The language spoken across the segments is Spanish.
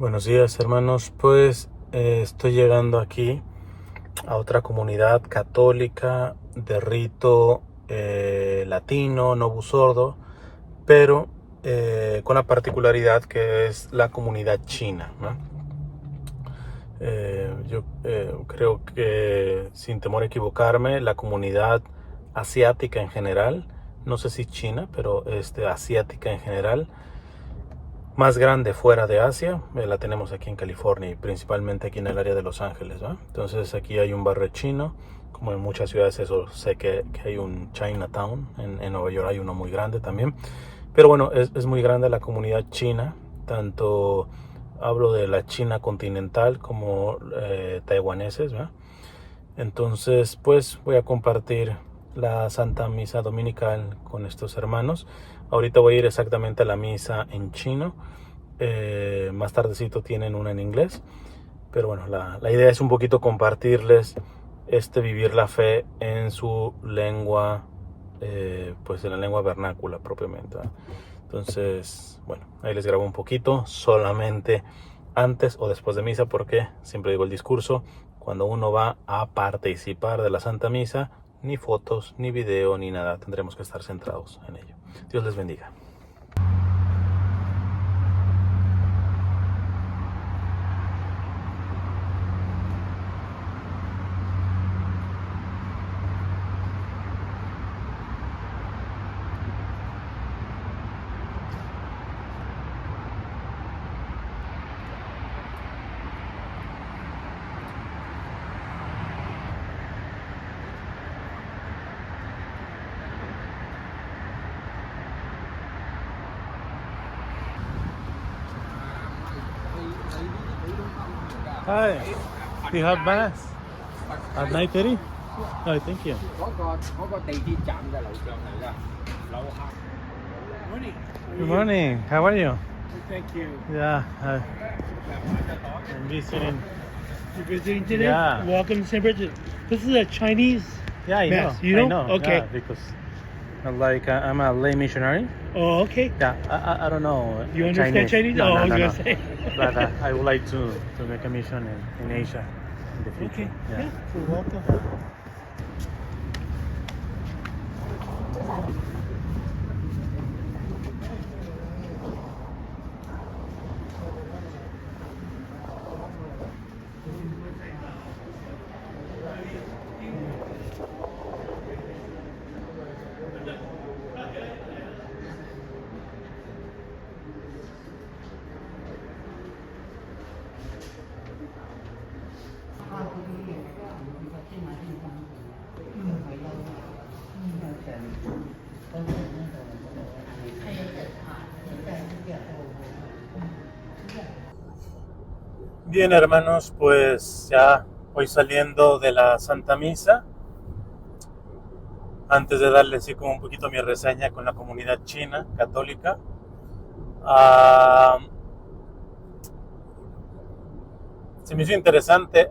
Buenos días, hermanos. Pues estoy llegando aquí a otra comunidad católica de rito latino, no sordo, pero con la particularidad que es la comunidad china, ¿no? Yo creo que, sin temor a equivocarme, la comunidad asiática en general, no sé si China, pero asiática en general, más grande fuera de Asia, la tenemos aquí en California y principalmente aquí en el área de Los Ángeles, ¿va? Entonces aquí hay un barrio chino, como en muchas ciudades, eso sé que hay un Chinatown, en Nueva York hay uno muy grande también, pero bueno, es muy grande la comunidad china, tanto hablo de la China continental como taiwaneses, ¿va? Entonces pues voy a compartir la Santa Misa Dominical con estos hermanos. Ahorita voy a ir exactamente a la misa en chino. Más tardecito tienen una en inglés. Pero bueno, la idea es un poquito compartirles vivir la fe en su lengua, pues en la lengua vernácula propiamente, ¿verdad? Entonces, bueno, ahí les grabo un poquito, solamente antes o después de misa, porque siempre digo el discurso, cuando uno va a participar de la Santa Misa, ni fotos, ni video, ni nada, tendremos que estar centrados en ello. Dios les bendiga. Hi, do you have mass at 9:30? Oh, thank you. 嗰個地鐵站嘅樓上嚟㗎，樓下。Morning. Good morning. How are you? Thank you. Yeah, I'm visiting. You're visiting today? Yeah. Welcome to St. Bridget. This is a Chinese Yeah, I know. mass. You know? I know. Okay. Yeah, because I'm a lay missionary. Oh, okay. Yeah, I don't know. You understand Chinese? No, Oh, I no, was no, going to say. But I would like to make a mission in Asia in the future. Okay. Yeah. Yeah. So welcome. Bien, hermanos, pues ya voy saliendo de la Santa Misa. Antes de darle así como un poquito mi reseña con la comunidad china católica, se me hizo interesante,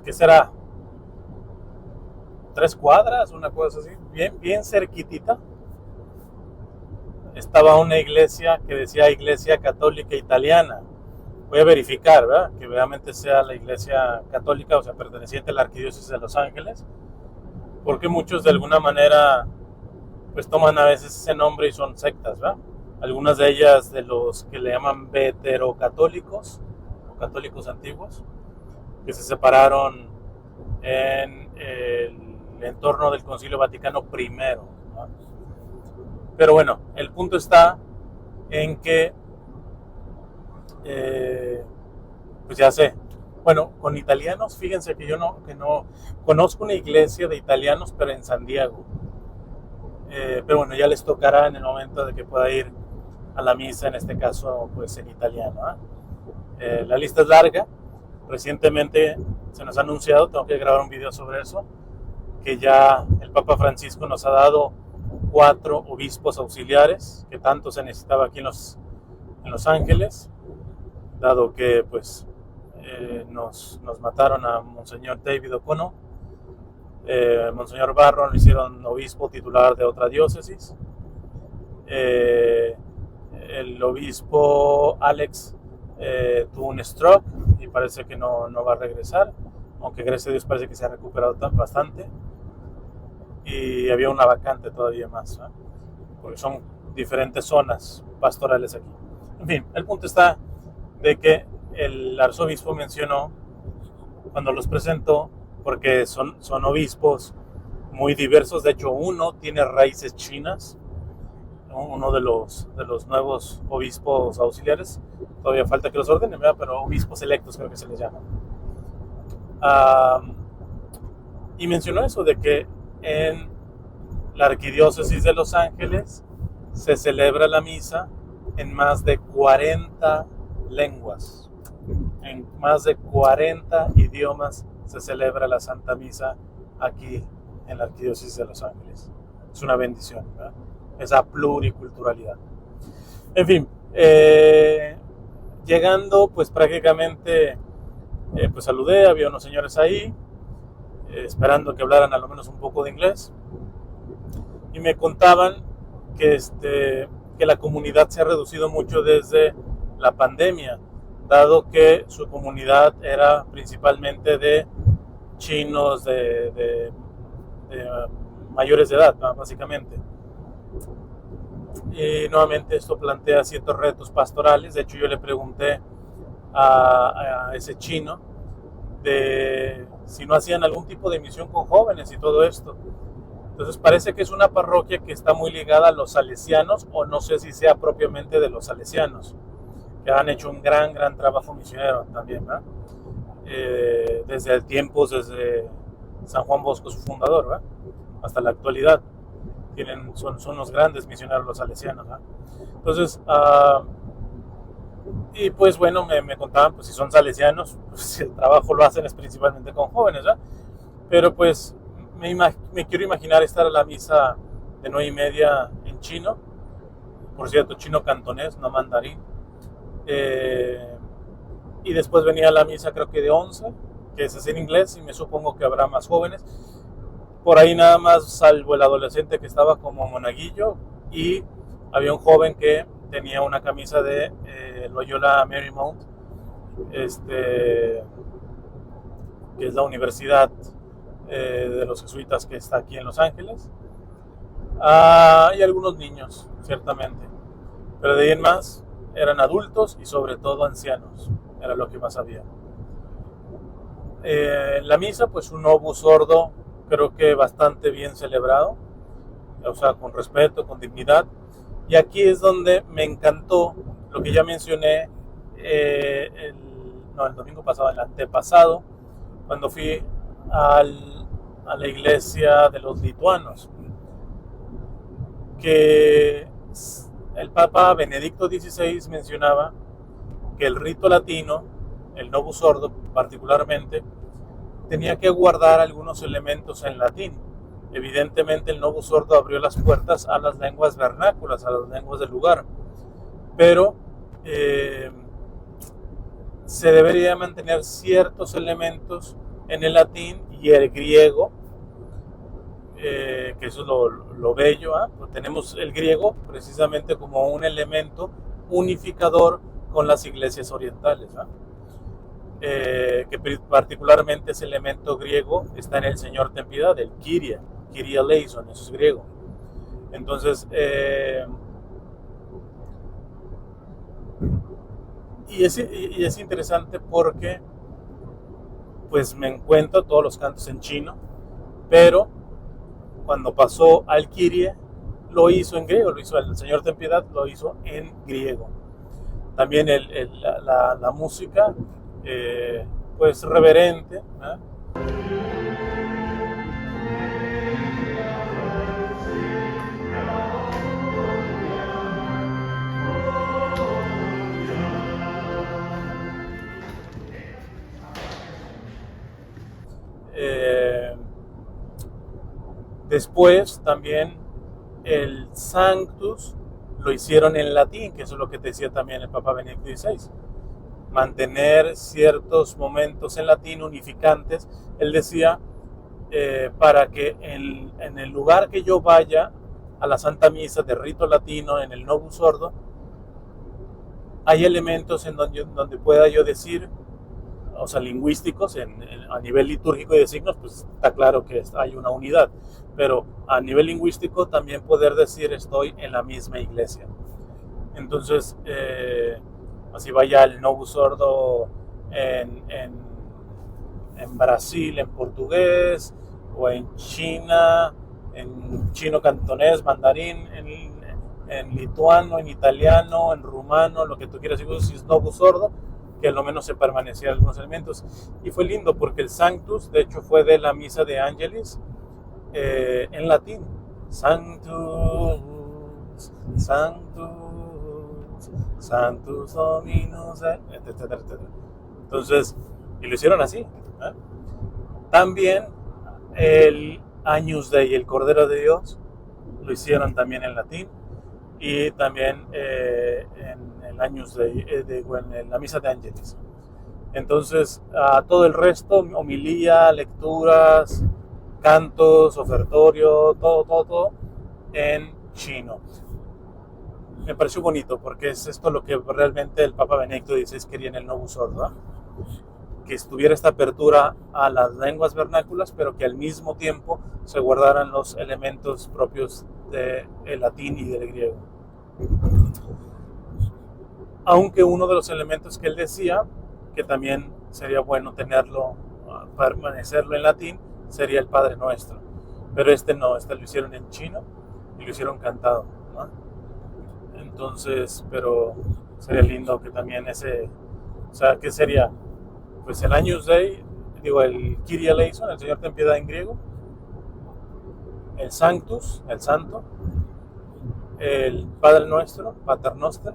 ¿qué será? 3 cuadras, una cosa así, bien cerquitita, estaba una iglesia que decía Iglesia Católica Italiana. Voy a verificar, ¿verdad?, que realmente sea la iglesia católica, o sea, perteneciente a la arquidiócesis de Los Ángeles, porque muchos de alguna manera pues toman a veces ese nombre y son sectas, ¿verdad? Algunas de ellas de los que le llaman veterocatólicos o católicos antiguos, que se separaron en el entorno del Concilio Vaticano I, ¿no? Pero bueno, el punto está en que pues ya sé, bueno, con italianos, fíjense que yo no conozco una iglesia de italianos, pero en San Diego. Pero bueno, ya les tocará en el momento de que pueda ir a la misa, en este caso pues en italiano, ¿eh? La lista es larga. Recientemente se nos ha anunciado, tengo que grabar un video sobre eso, que ya el Papa Francisco nos ha dado 4 obispos auxiliares, que tanto se necesitaba aquí en Los Ángeles, dado que pues nos mataron a Monseñor David O'Connell. Monseñor Barron lo hicieron obispo titular de otra diócesis. El obispo Alex tuvo un stroke y parece que no va a regresar, aunque gracias a Dios parece que se ha recuperado bastante, y había una vacante todavía más, porque son diferentes zonas pastorales aquí. En fin, el punto está de que el arzobispo mencionó cuando los presentó, porque son obispos muy diversos. De hecho, uno tiene raíces chinas, uno de los nuevos obispos auxiliares. Todavía falta que los ordenen, ¿verdad? Pero obispos electos creo que se les llama. Y mencionó eso de que en la arquidiócesis de Los Ángeles se celebra la misa en más de 40 lenguas. En más de 40 idiomas se celebra la Santa Misa aquí en la arquidiócesis de Los Ángeles. Es una bendición, ¿verdad? Esa pluriculturalidad. En fin, llegando pues prácticamente pues saludé, había unos señores ahí esperando que hablaran a lo menos un poco de inglés, y me contaban que la comunidad se ha reducido mucho desde la pandemia, dado que su comunidad era principalmente de chinos de mayores de edad, básicamente. Y nuevamente esto plantea ciertos retos pastorales. De hecho, yo le pregunté a ese chino de si no hacían algún tipo de misión con jóvenes y todo esto. Entonces parece que es una parroquia que está muy ligada a los salesianos, o no sé si sea propiamente de los salesianos, que han hecho un gran trabajo misionero también, ¿verdad? Desde San Juan Bosco, su fundador, ¿verdad? Hasta la actualidad. Son los grandes misioneros los salesianos, ¿verdad? Entonces, y pues bueno, me contaban, pues si son salesianos, pues el trabajo lo hacen es principalmente con jóvenes, ¿verdad? Pero pues me quiero imaginar estar a la misa de 9:30 en chino, por cierto, chino cantonés, no mandarín, y después venía la misa creo que de 11, que es en inglés, y me supongo que habrá más jóvenes, por ahí nada más, salvo el adolescente que estaba como monaguillo, y había un joven que tenía una camisa de Loyola Marymount, que es la universidad de los jesuitas que está aquí en Los Ángeles. Y algunos niños, ciertamente, pero de ahí en más eran adultos y sobre todo ancianos, era lo que más había. La misa, pues un obus sordo, creo que bastante bien celebrado, o sea, con respeto, con dignidad. Y aquí es donde me encantó lo que ya mencioné el domingo pasado, el antepasado, cuando fui a la iglesia de los lituanos, que el Papa Benedicto XVI mencionaba que el rito latino, el Novus Ordo particularmente, tenía que guardar algunos elementos en latín. Evidentemente el Novus Ordo abrió las puertas a las lenguas vernáculas, a las lenguas del lugar, pero se debería mantener ciertos elementos en el latín y el griego, que eso es lo bello, pues tenemos el griego precisamente como un elemento unificador con las iglesias orientales, que particularmente ese elemento griego está en el Señor ten piedad, el Kyrie eleison, eso es griego. Entonces, y es interesante porque pues me encuentro todos los cantos en chino, pero cuando pasó al Kyrie lo hizo en griego, lo hizo el Señor ten piedad, lo hizo en griego. También la música, pues reverente, después también el Sanctus lo hicieron en latín, que eso es lo que te decía también el Papa Benedicto XVI. Mantener ciertos momentos en latín unificantes. Él decía, para que en el lugar que yo vaya a la Santa Misa de rito latino, en el Novus Ordo, hay elementos en donde pueda yo decir, o sea, lingüísticos, a nivel litúrgico y de signos, pues está claro que hay una unidad, pero a nivel lingüístico también poder decir estoy en la misma iglesia. Entonces, así vaya el Novus Ordo en Brasil, en portugués, o en China, en chino cantonés, mandarín, en lituano, en italiano, en rumano, lo que tú quieras, si es Novus Sordo, que a lo menos se permanecían algunos elementos. Y fue lindo porque el Sanctus, de hecho, fue de la misa de Angelis en latín. Sanctus, Sanctus, Sanctus Dominus, etcétera, etcétera. Entonces, y lo hicieron así. También el Agnus Dei, el Cordero de Dios, lo hicieron también en latín, y también en el Agnus Dei, en la misa de Angelis. Entonces, a todo el resto, homilía, lecturas, cantos, ofertorio, todo en chino. Me pareció bonito porque es esto lo que realmente el Papa Benedicto XVI quería en el Novus Ordo, que estuviera esta apertura a las lenguas vernáculas, pero que al mismo tiempo se guardaran los elementos propios del latín y del griego. Aunque uno de los elementos que él decía, que también sería bueno tenerlo, permanecerlo en latín, sería el Padre Nuestro. Pero no, lo hicieron en chino y lo hicieron cantado, ¿no? Entonces, pero sería lindo que también o sea, ¿qué sería? Pues el Agnus Dei, el Kyrie eleison, el Señor ten piedad en griego, el Sanctus, el Santo, el Padre Nuestro, Pater Noster,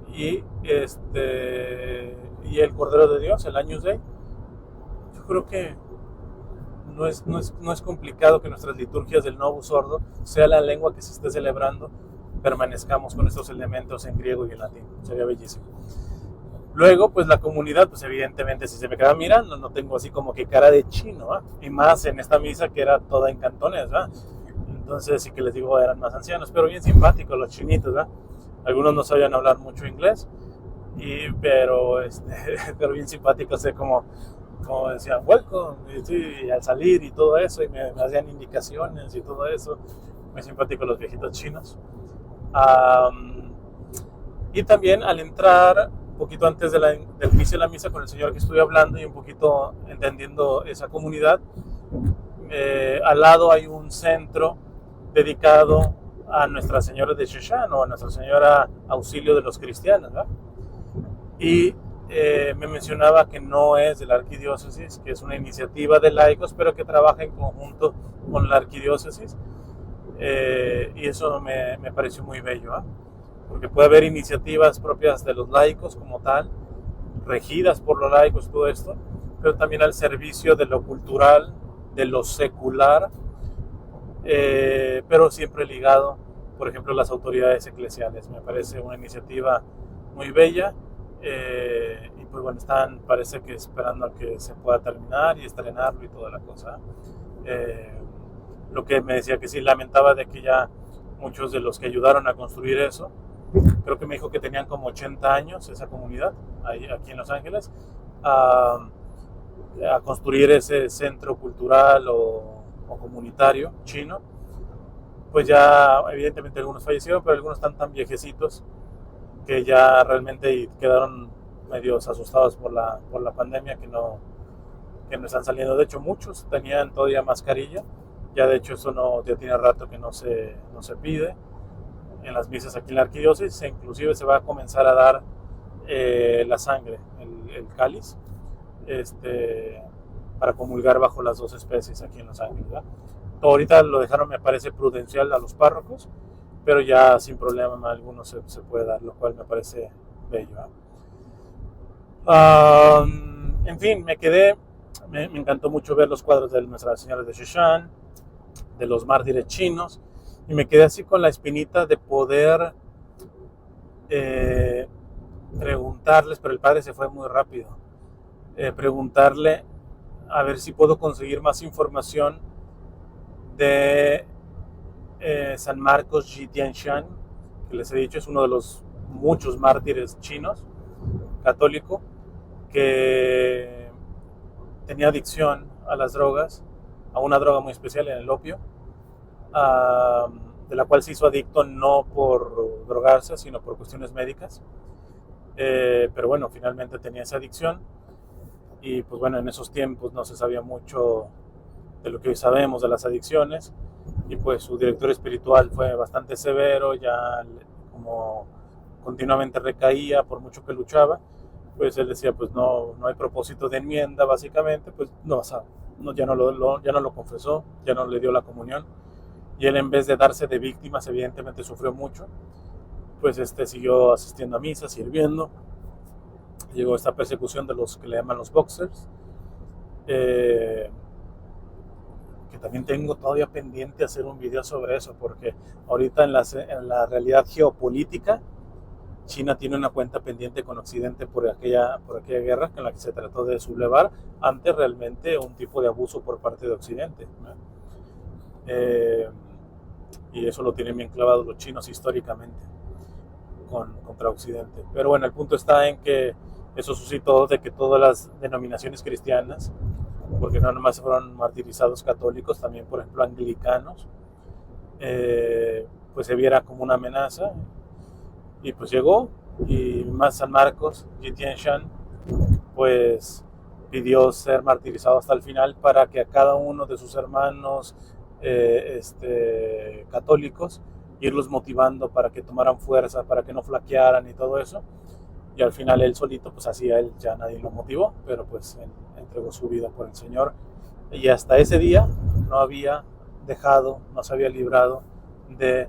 y el Cordero de Dios, el Agnus Dei. Yo creo que no es complicado que nuestras liturgias del Novus Ordo, sea la lengua que se esté celebrando, permanezcamos con estos elementos en griego y en latín. Sería bellísimo. Luego, pues la comunidad, pues evidentemente, si se me queda mirando, no tengo así como que cara de chino, ¿eh? Y más en esta misa que era toda en cantones, ¿verdad? Entonces, sí que les digo, eran más ancianos, pero bien simpáticos los chinitos, ¿verdad? Algunos no sabían hablar mucho inglés, pero bien simpáticos, como decían, welcome, y al salir y todo eso, y me hacían indicaciones y todo eso. Muy simpáticos los viejitos chinos. Y también al entrar, un poquito antes del inicio de la misa, con el señor que estuve hablando y un poquito entendiendo esa comunidad, al lado hay un centro dedicado a Nuestra Señora de Sheshan, o a Nuestra Señora Auxilio de los Cristianos, ¿verdad? Y me mencionaba que no es de la arquidiócesis, que es una iniciativa de laicos, pero que trabaja en conjunto con la arquidiócesis, y eso me pareció muy bello, ¿eh? Porque puede haber iniciativas propias de los laicos como tal, regidas por los laicos, todo esto, pero también al servicio de lo cultural, de lo secular, pero siempre ligado, por ejemplo, a las autoridades eclesiales. Me parece una iniciativa muy bella, y pues bueno, parece que esperando a que se pueda terminar y estrenarlo y toda la cosa. Lo que me decía que sí lamentaba de que ya muchos de los que ayudaron a construir eso, creo que me dijo que tenían como 80 años esa comunidad, aquí en Los Ángeles, a construir ese centro cultural o comunitario chino. Pues ya evidentemente algunos fallecieron, pero algunos están tan viejecitos que ya realmente quedaron medios asustados por la pandemia, que no están saliendo. De hecho, muchos tenían todavía mascarilla. Ya de hecho eso ya tiene rato que no se pide en las misas aquí en la arquidiócesis. Inclusive se va a comenzar a dar la sangre, el cáliz, para comulgar bajo las dos especies aquí en Los Ángeles, ¿verdad? Ahorita lo dejaron, me parece, prudencial a los párrocos, pero ya sin problema alguno se puede dar, lo cual me parece bello, ¿eh? En fin, me encantó mucho ver los cuadros de Nuestra Señora de Sheshan, de los mártires chinos, y me quedé así con la espinita de poder preguntarles, pero el padre se fue muy rápido, preguntarle a ver si puedo conseguir más información de San Marcos Ji Tianshan, que les he dicho es uno de los muchos mártires chinos, católico, que tenía adicción a las drogas, a una droga muy especial, en el opio, de la cual se hizo adicto no por drogarse, sino por cuestiones médicas. Pero bueno, finalmente tenía esa adicción y pues bueno, en esos tiempos no se sabía mucho de lo que hoy sabemos de las adicciones y pues su director espiritual fue bastante severo, ya como continuamente recaía por mucho que luchaba, pues él decía pues no hay propósito de enmienda básicamente, pues ya no lo confesó, ya no le dio la comunión y él en vez de darse de víctimas evidentemente sufrió mucho, pues siguió asistiendo a misa, sirviendo. Llegó esta persecución de los que le llaman los boxers, que también tengo todavía pendiente hacer un video sobre eso, porque ahorita en la realidad geopolítica, China tiene una cuenta pendiente con Occidente por aquella guerra en la que se trató de sublevar ante realmente un tipo de abuso por parte de Occidente, ¿no? Y eso lo tienen bien clavado los chinos históricamente contra Occidente. Pero bueno, el punto está en que eso suscitó de que todas las denominaciones cristianas, porque no nomás fueron martirizados católicos, también por ejemplo anglicanos, pues se viera como una amenaza. Y pues llegó, y más San Marcos, Yi Tianshan, pues pidió ser martirizado hasta el final para que a cada uno de sus hermanos católicos irlos motivando para que tomaran fuerza, para que no flaquearan y todo eso. Y al final él solito, pues así a él ya nadie lo motivó, pero pues él entregó su vida por el Señor. Y hasta ese día no se había librado de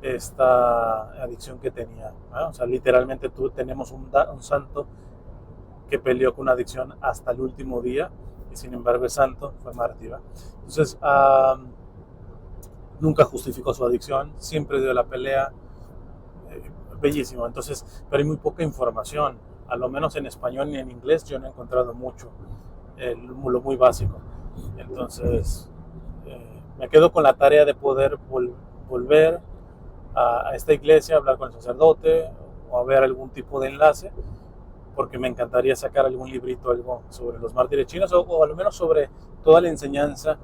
esta adicción que tenía, ¿no? O sea, literalmente tenemos un santo que peleó con una adicción hasta el último día y sin embargo es santo, fue mártir, ¿no? Entonces, nunca justificó su adicción, siempre dio la pelea, bellísimo. Entonces, pero hay muy poca información, a lo menos en español ni en inglés yo no he encontrado mucho, lo muy básico. Entonces, me quedo con la tarea de poder volver a esta iglesia, hablar con el sacerdote o a ver algún tipo de enlace, porque me encantaría sacar algún librito, algo sobre los mártires chinos o a lo menos sobre toda la enseñanza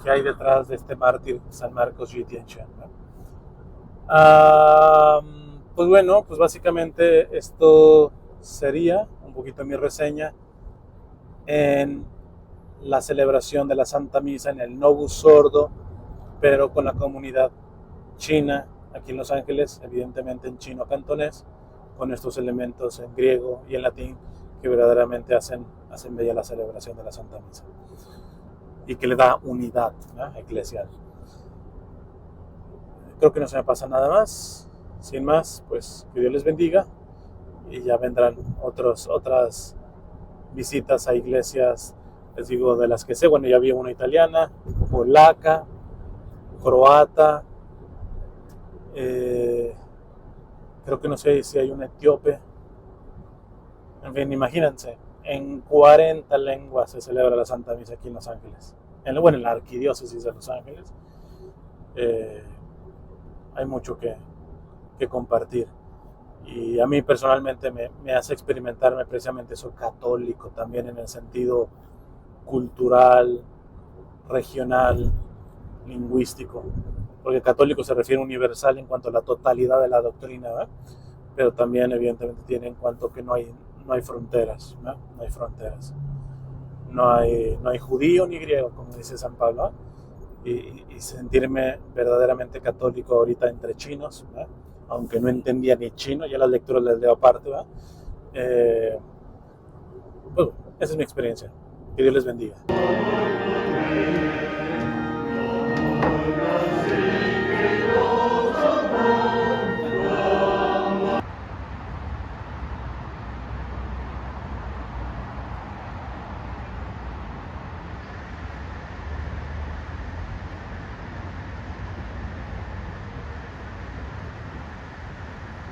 que hay detrás de este mártir San Marcos Yi Tianshan, ¿no? Pues bueno, pues básicamente esto sería un poquito mi reseña en la celebración de la Santa Misa en el Novus Ordo, pero con la comunidad china aquí en Los Ángeles, evidentemente en chino cantonés, con estos elementos en griego y en latín que verdaderamente hacen bella la celebración de la Santa Misa y que le da unidad, ¿no?, eclesial. Creo que no se me pasa nada más. Sin más, pues que Dios les bendiga y ya vendrán otras visitas a iglesias, les digo, de las que sé. Bueno, ya había una italiana, polaca, croata, creo que no sé si hay una etíope. En fin, imagínense, en 40 lenguas se celebra la Santa Misa aquí en Los Ángeles. En la arquidiócesis de Los Ángeles. Hay mucho que compartir. Y a mí personalmente me hace experimentarme precisamente eso católico, también en el sentido cultural, regional, lingüístico. Porque católico se refiere universal en cuanto a la totalidad de la doctrina, ¿verdad? Pero también evidentemente tiene en cuanto que no hay fronteras, ¿no? No hay fronteras. No hay judío ni griego, como dice San Pablo, ¿no? Y sentirme verdaderamente católico ahorita entre chinos, ¿verdad? Aunque no entendía ni chino, ya las lecturas las leo aparte, ¿verdad? Pues, esa es mi experiencia. Que Dios les bendiga.